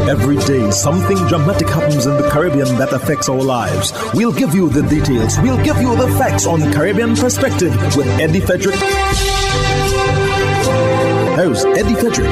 Every day, something dramatic happens in the Caribbean that affects our lives. We'll give you the details. We'll give you the facts on Caribbean Perspective with Eddie Frederick. Host Eddie Frederick.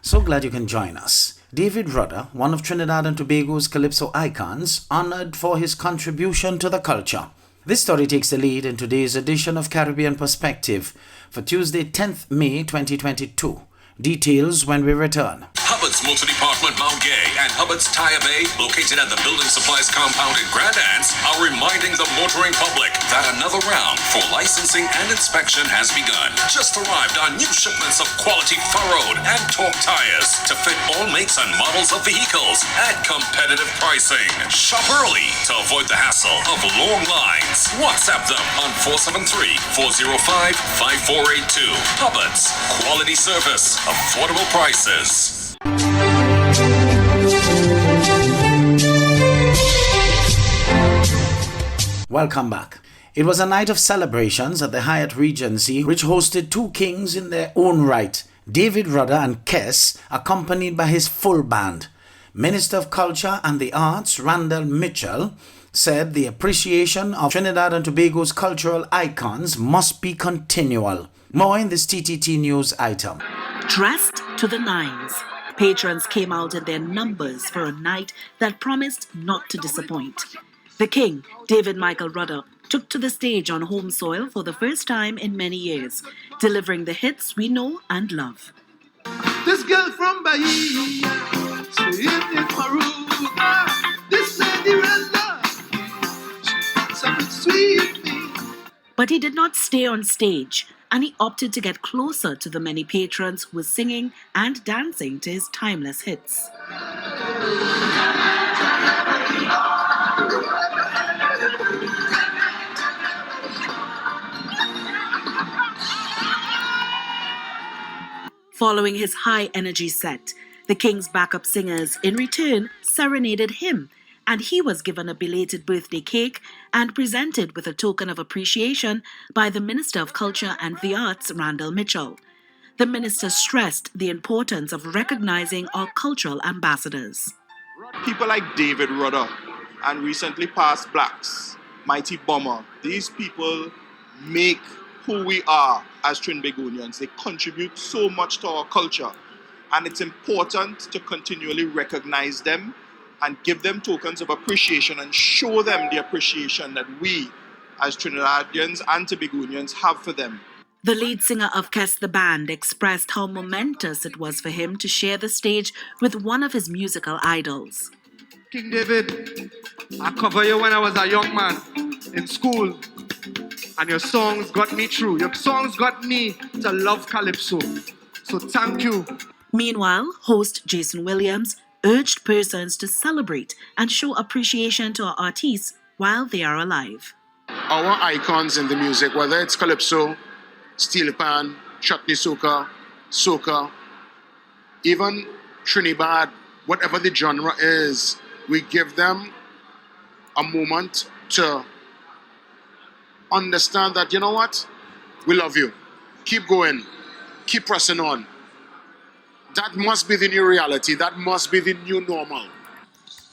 So glad you can join us. David Rudder, one of Trinidad and Tobago's Calypso icons, honored for his contribution to the culture. This story takes the lead in today's edition of Caribbean Perspective for Tuesday, 10th May 2022. Details when we return. Hubbard's Motor Department Mount Gay and Hubbard's Tire Bay, located at the Building Supplies compound in Grand Anse, are reminding the motoring public that another round for licensing and inspection has begun. Just arrived on new shipments of quality furrowed and torque tires to fit all makes and models of vehicles at competitive pricing. Shop early to avoid the hassle of long lines. WhatsApp them on 473-405-5482. Hubbard's, quality service, affordable prices. Welcome back. It was a night of celebrations at the Hyatt Regency, which hosted two kings in their own right, David Rudder and Kes, accompanied by his full band. Minister of Culture and the Arts, Randall Mitchell, said the appreciation of Trinidad and Tobago's cultural icons must be continual. More in this TTT News item. Dressed to the nines, patrons came out in their numbers for a night that promised not to disappoint. The king, David Michael Rudder, took to the stage on home soil for the first time in many years, delivering the hits we know and love. This girl from Bahia, staying in Maruga. This lady red love, something sweet me. But he did not stay on stage, and he opted to get closer to the many patrons who were singing and dancing to his timeless hits. Following his high-energy set, the King's backup singers, in return, serenaded him, and he was given a belated birthday cake and presented with a token of appreciation by the Minister of Culture and the Arts, Randall Mitchell. The minister stressed the importance of recognizing our cultural ambassadors. People like David Rudder and recently passed Blacks, Mighty Bomber, these people make who we are as Trinbagonians. They contribute so much to our culture, and it's important to continually recognize them and give them tokens of appreciation and show them the appreciation that we as Trinidadians and Tobagonians have for them. The lead singer of Kes the Band expressed how momentous it was for him to share the stage with one of his musical idols. King David, I cover you when I was a young man in school, and your songs got me through. Your songs got me to love Calypso. So thank you. Meanwhile, host Jason Williams urged persons to celebrate and show appreciation to our artists while they are alive. Our icons in the music, whether it's Calypso, Steel Pan, Chutney Soca, Soca, even Trinidad, whatever the genre is, we give them a moment to understand that, you know what, we love you. Keep going, keep pressing on. That must be the new reality. That must be the new normal.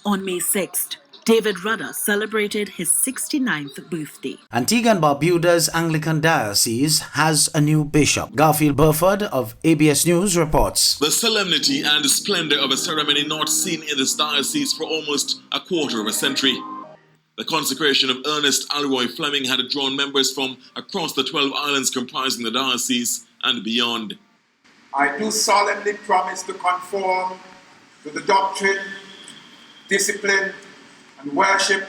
On May 6th, David Rudder celebrated his 69th birthday. Antigua and Barbuda's Anglican Diocese has a new bishop. Garfield Burford of ABS News reports. The solemnity and splendor of a ceremony not seen in this diocese for almost a quarter of a century. The consecration of Ernest Alroy Fleming had drawn members from across the 12 islands comprising the diocese and beyond. I do solemnly promise to conform to the doctrine, discipline, and worship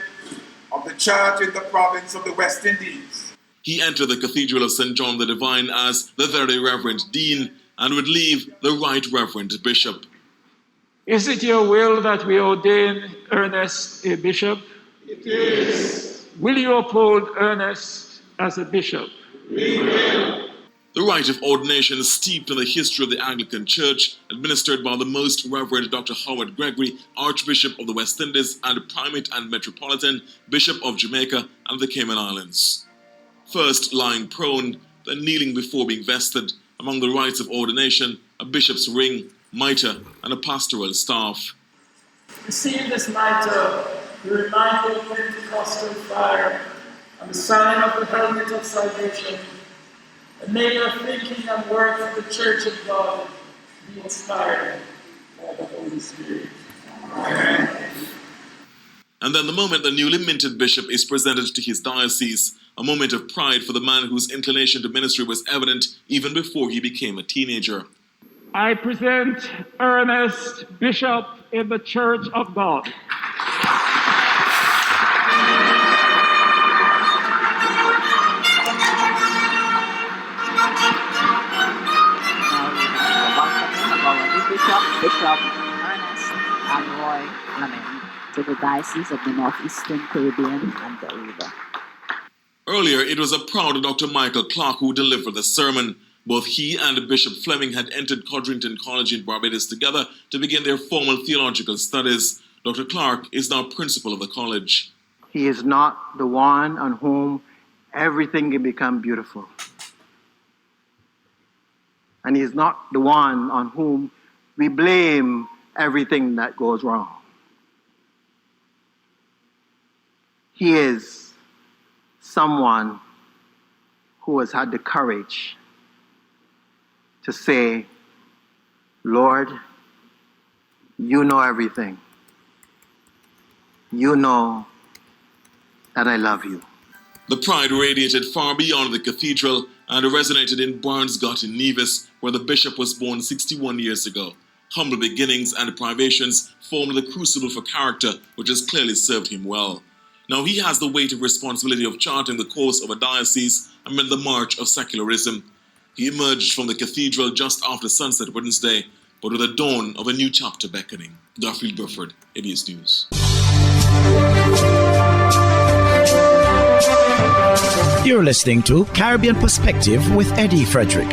of the Church in the province of the West Indies. He entered the Cathedral of St. John the Divine as the Very Reverend Dean and would leave the Right Reverend Bishop. Is it your will that we ordain Ernest a bishop? It is. Will you uphold Ernest as a bishop? We will. The rite of ordination is steeped in the history of the Anglican Church, administered by the Most Reverend Dr. Howard Gregory, Archbishop of the West Indies and Primate and Metropolitan Bishop of Jamaica and the Cayman Islands. First lying prone, then kneeling before being vested, among the rites of ordination, a bishop's ring, mitre, and a pastoral staff. Receive this mitre, the reminder of Pentecostal fire, and the sign of the helmet of salvation. And may your thinking and work of the Church of God be inspired by the Holy Spirit. Amen. And then the moment the newly minted bishop is presented to his diocese, a moment of pride for the man whose inclination to ministry was evident even before he became a teenager. I present Ernest, Bishop in the Church of God. Bishop Ernest and Roy Lemon to the Diocese of the Northeastern Caribbean and the River. Earlier, it was a proud Dr. Michael Clark who delivered the sermon. Both he and Bishop Fleming had entered Codrington College in Barbados together to begin their formal theological studies. Dr. Clark is now principal of the college. He is not the one on whom everything can become beautiful. And he is not the one on whom we blame everything that goes wrong. He is someone who has had the courage to say, Lord, you know everything. You know that I love you. The pride radiated far beyond the cathedral and resonated in Barnesgot in Nevis, where the bishop was born 61 years ago. Humble beginnings and privations formed the crucible for character, which has clearly served him well. Now he has the weight of responsibility of charting the course of a diocese amid the march of secularism. He emerged from the cathedral just after sunset Wednesday, but with the dawn of a new chapter beckoning. Garfield Burford, ABS News. You're listening to Caribbean Perspective with Eddie Frederick.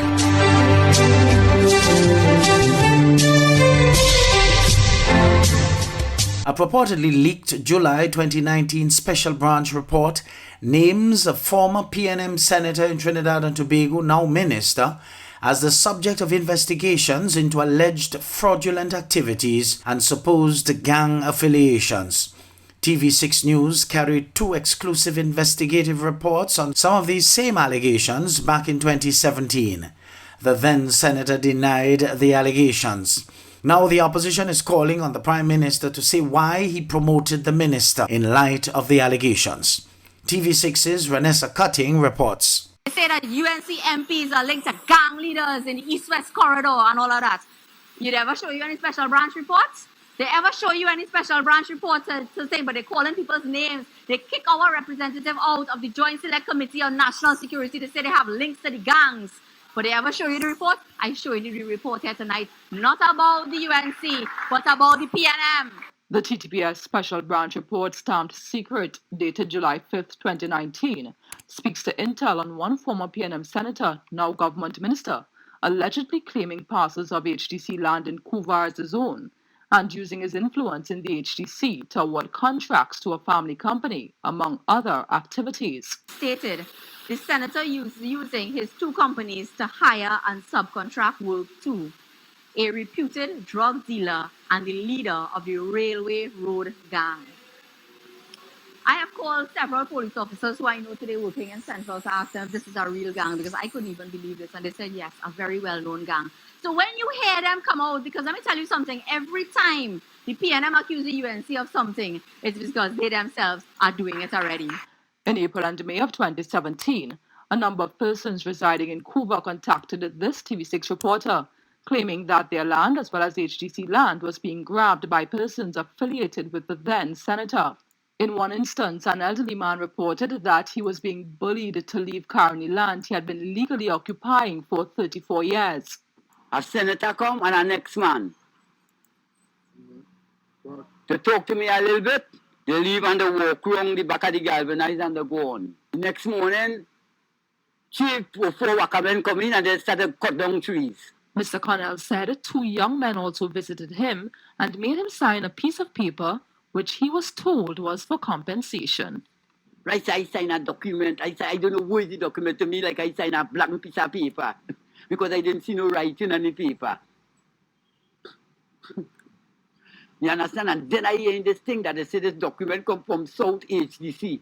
A purportedly leaked July 2019 Special Branch report names a former PNM senator in Trinidad and Tobago, now minister, as the subject of investigations into alleged fraudulent activities and supposed gang affiliations. TV6 News carried 2 exclusive investigative reports on some of these same allegations back in 2017. The then senator denied the allegations. Now the opposition is calling on the Prime Minister to say why he promoted the minister in light of the allegations. TV6's Renessa Cutting reports. They say that UNC MPs are linked to gang leaders in the East-West corridor and all of that. Did they ever show you any special branch reports? They ever show you any special branch reports to say, but they're calling people's names. They kick our representative out of the Joint Select Committee on National Security. They say they have links to the gangs. But they ever show you the report? I show you the report here tonight. Not about the UNC, but about the PNM. The TTPS Special Branch report, stamped secret, dated July 5th, 2019, speaks to intel on one former PNM senator, now government minister, allegedly claiming parcels of HDC land in Couva as his own, and using his influence in the HDC to award contracts to a family company, among other activities. Stated, the senator using his 2 companies to hire and subcontract work to a reputed drug dealer and the leader of the Railway Road Gang. I have called several police officers who I know today working in Central to ask them if this is a real gang, because I couldn't even believe this, and they said yes, a very well-known gang. So when you hear them come out, because let me tell you something, every time the PNM accuse the UNC of something, it's because they themselves are doing it already. In April and May of 2017, a number of persons residing in Couva contacted this TV6 reporter, claiming that their land as well as HDC land was being grabbed by persons affiliated with the then senator. In one instance, an elderly man reported that he was being bullied to leave Carney land he had been legally occupying for 34 years. A senator come and a next man to talk to me a little bit. They leave and they walk around the back of the galvanized and they go on. The next morning, 3 or 4 workmen come in and they started to cut down trees. Mr. Connell said 2 young men also visited him and made him sign a piece of paper which he was told was for compensation. Right, so I sign a document. I don't know who is the document to me, like I sign a blank piece of paper because I didn't see no writing on the paper. You understand? And then I hear in this thing that they say this document come from South HDC.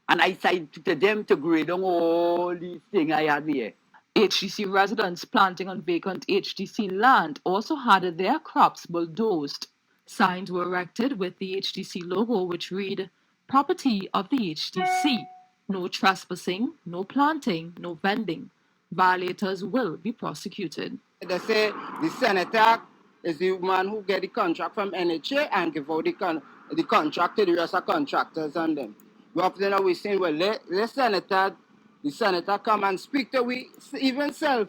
And I said to them to grade on all these things I had here. HDC residents planting on vacant HDC land also had their crops bulldozed. Signs were erected with the HDC logo which read, "Property of the HDC. No trespassing, no planting, no vending. Violators will be prosecuted." They say the senator is the man who get the contract from NHA and give out the contract to the rest of contractors and them. We often are saying, well, the senator come and speak to we, even self,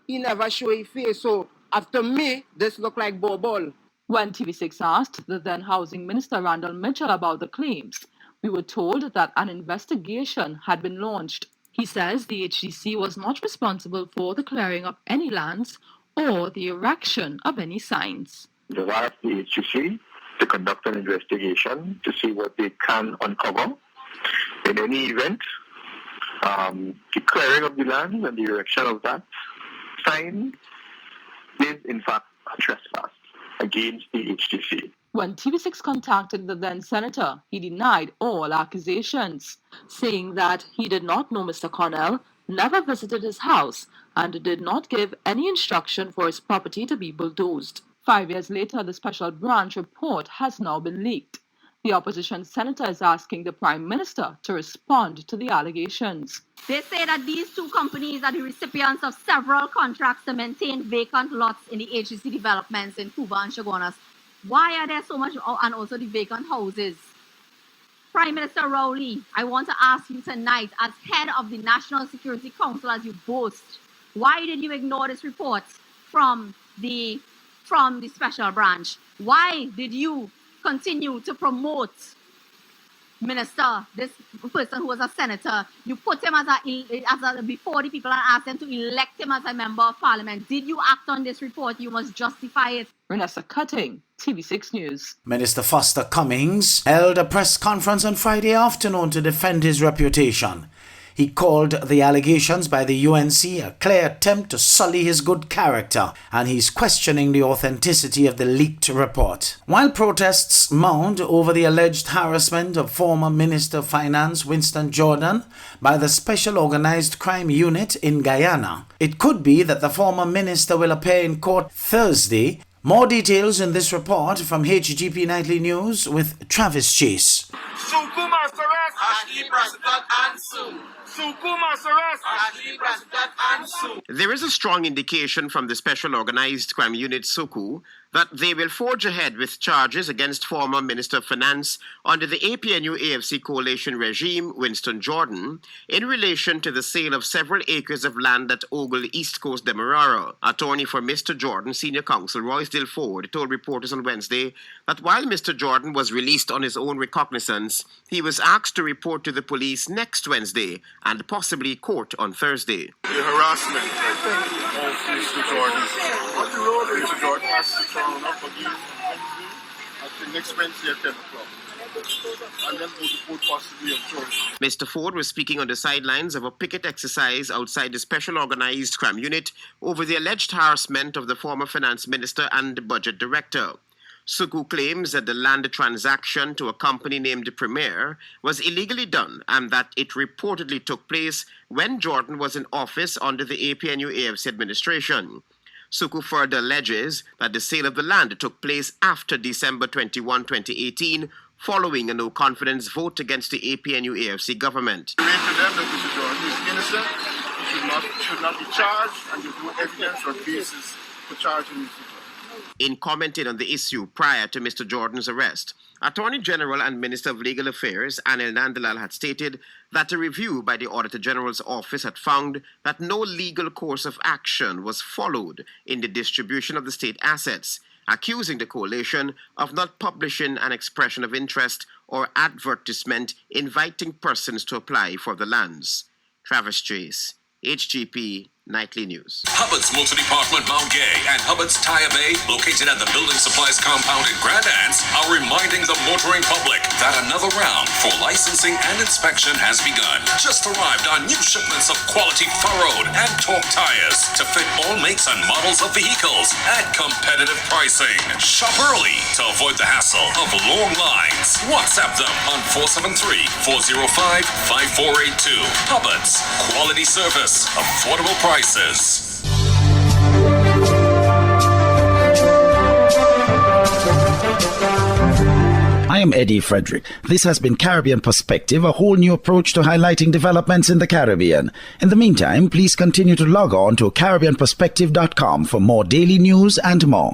he never show his face. So after me, this look like bubble. When TV6 asked the then Housing Minister Randall Mitchell about the claims, we were told that an investigation had been launched. He says the HDC was not responsible for the clearing of any lands or the erection of any signs. They've asked the HDC to conduct an investigation to see what they can uncover. In any event, the clearing of the land and the erection of that sign is in fact a trespass against the HDC. When TV6 contacted the then senator, he denied all accusations, saying that he did not know Mr. Cornell, never visited his house, and did not give any instruction for his property to be bulldozed. 5 years later, the special branch report has now been leaked. The opposition senator is asking the Prime Minister to respond to the allegations. They say that these two companies are the recipients of several contracts to maintain vacant lots in the HDC developments in Cuba and Chaguanas. Why are there so much, and also the vacant houses? Prime Minister Rowley, I want to ask you tonight, as head of the National Security Council, as you boast, why did you ignore this report from the special branch? Why did you continue to promote Minister, this person who was a senator? You put him before the people and asked them to elect him as a member of parliament. Did you act on this report? You must justify it. Renessa Cutting, TV6 News. Minister Foster Cummings held a press conference on Friday afternoon to defend his reputation. He called the allegations by the UNC a clear attempt to sully his good character, and he's questioning the authenticity of the leaked report. While protests mount over the alleged harassment of former Minister of Finance Winston Jordan by the Special Organized Crime Unit in Guyana, it could be that the former minister will appear in court Thursday. More details in this report from HGP Nightly News with Travis Chase. There is a strong indication from the Special Organized Crime Unit SOCU that they will forge ahead with charges against former Minister of Finance under the APNU-AFC coalition regime, Winston Jordan, in relation to the sale of several acres of land at Ogle, East Coast, Demerara. Attorney for Mr. Jordan, Senior Counsel Roysdale Ford, told reporters on Wednesday that while Mr. Jordan was released on his own recognizance, he was asked to report to the police next Wednesday and possibly court on Thursday. The harassment, I think, of Mr. Jordan. On the road, Mr. Jordan has to turn up again I think next Wednesday at 10 o'clock. And then go to court possibly on Thursday. Mr. Ford was speaking on the sidelines of a picket exercise outside the Special Organized Crime Unit over the alleged harassment of the former finance minister and budget director. SOCU claims that the land transaction to a company named Premier was illegally done and that it reportedly took place when Jordan was in office under the APNU-AFC administration. SOCU further alleges that the sale of the land took place after December 21, 2018, following a no-confidence vote against the APNU-AFC government. To them that Mr. Jordan is innocent, he should not be charged, and there's no evidence or basis for charging Mr. Jordan. In commenting on the issue prior to Mr. Jordan's arrest, Attorney General and Minister of Legal Affairs Anil Nandalal had stated that a review by the Auditor General's office had found that no legal course of action was followed in the distribution of the state assets, accusing the coalition of not publishing an expression of interest or advertisement inviting persons to apply for the lands. Travis Chase, HGP Nightly News. Hubbard's Motor Department Mount Gay and Hubbard's Tire Bay, located at the Building Supplies compound in Grand Anse, are reminding the motoring public that another round for licensing and inspection has begun. Just arrived on new shipments of quality furrowed and torque tires to fit all makes and models of vehicles at competitive pricing. Shop early to avoid the hassle of long lines. WhatsApp them on 473-405-5482. Hubbard's, quality service, affordable prices. I am Eddie Frederick. This has been Caribbean Perspective, a whole new approach to highlighting developments in the Caribbean. In the meantime, please continue to log on to CaribbeanPerspective.com for more daily news and more.